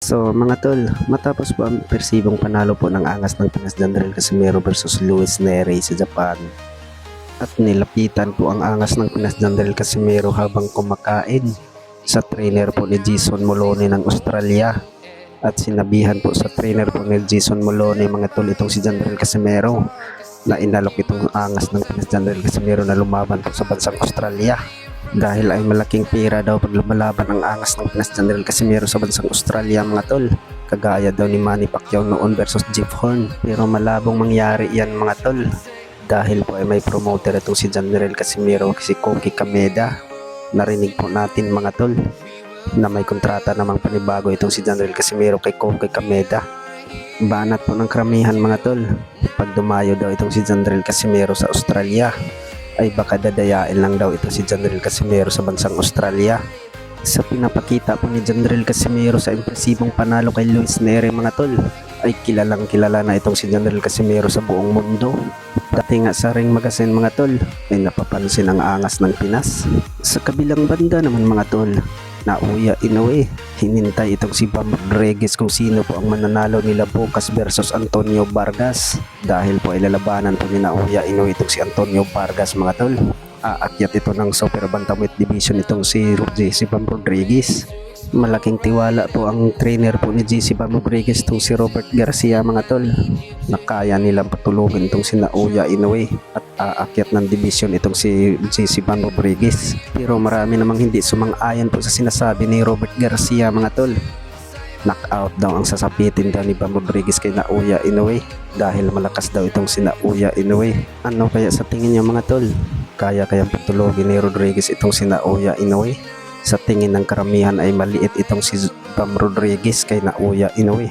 So mga tol, matapos po ang persibong panalo po ng angas ng Pinas Jandrel Casimero versus Luis Neri sa Japan at nilapitan po ang angas ng Pinas Jandrel Casimero habang kumakain sa trainer po ni Jason Moloney ng Australia at sinabihan po sa trainer po ni Jason Moloney mga tol itong si Jandrel Casimero na inalok itong angas ng Pinas Jandrel Casimero na lumaban po sa bansang Australia dahil ay malaking pera daw pag lumalaban ang angas ng Pinas Jandrel Casimero sa bansang Australia mga tol, kagaya daw ni Manny Pacquiao noon versus Jeff Horn. Pero malabong mangyari yan mga tol dahil po ay may promoter itong si Jandrel Casimero, si Koki Kameda. Narinig po natin mga tol na may kontrata namang panibago itong si Jandrel Casimero kay Koki Kameda. Banat po ng karamihan mga tol pag dumayo daw itong si Jandrel Casimero sa Australia ay baka dadayain lang daw ito si Jandrel Casimero sa bansang Australia. Sa pinapakita po ni Jandrel Casimero sa impresibong panalo kay Luis Neri mga tol ay kilalang kilala na itong si Jandrel Casimero sa buong mundo. Dati nga sa Ring Magazine mga tol ay napapansin ang angas ng Pinas. Sa kabilang banda naman mga tol, Naoya Inoue, hinintay itong si Bam Rodriguez kung sino po ang mananalo nila bukas versus Antonio Vargas dahil po ay lalabanan po ni Naoya Inoue itong si Antonio Vargas mga tol. Aakyat ito ng super bantamweight division itong si Bam Rodriguez. Malaking tiwala po ang trainer po ni Bam Rodriguez itong si Robert Garcia mga tol na kaya nilang patulugin itong si Naoya Inoue at aakyat ng division itong si Bam Rodriguez. Pero marami namang hindi sumang-ayon po sa sinasabi ni Robert Garcia mga tol. Knockout daw ang sasapitin daw ni Bam Rodriguez kay Naoya Inoue dahil malakas daw itong si Naoya Inoue. Ano kaya sa tingin niyo mga tol? Kaya kayang patulogin ni Rodriguez itong si Naoya Inoue? Sa tingin ng karamihan ay maliit itong si Bam Rodriguez kay Naoya Inoue.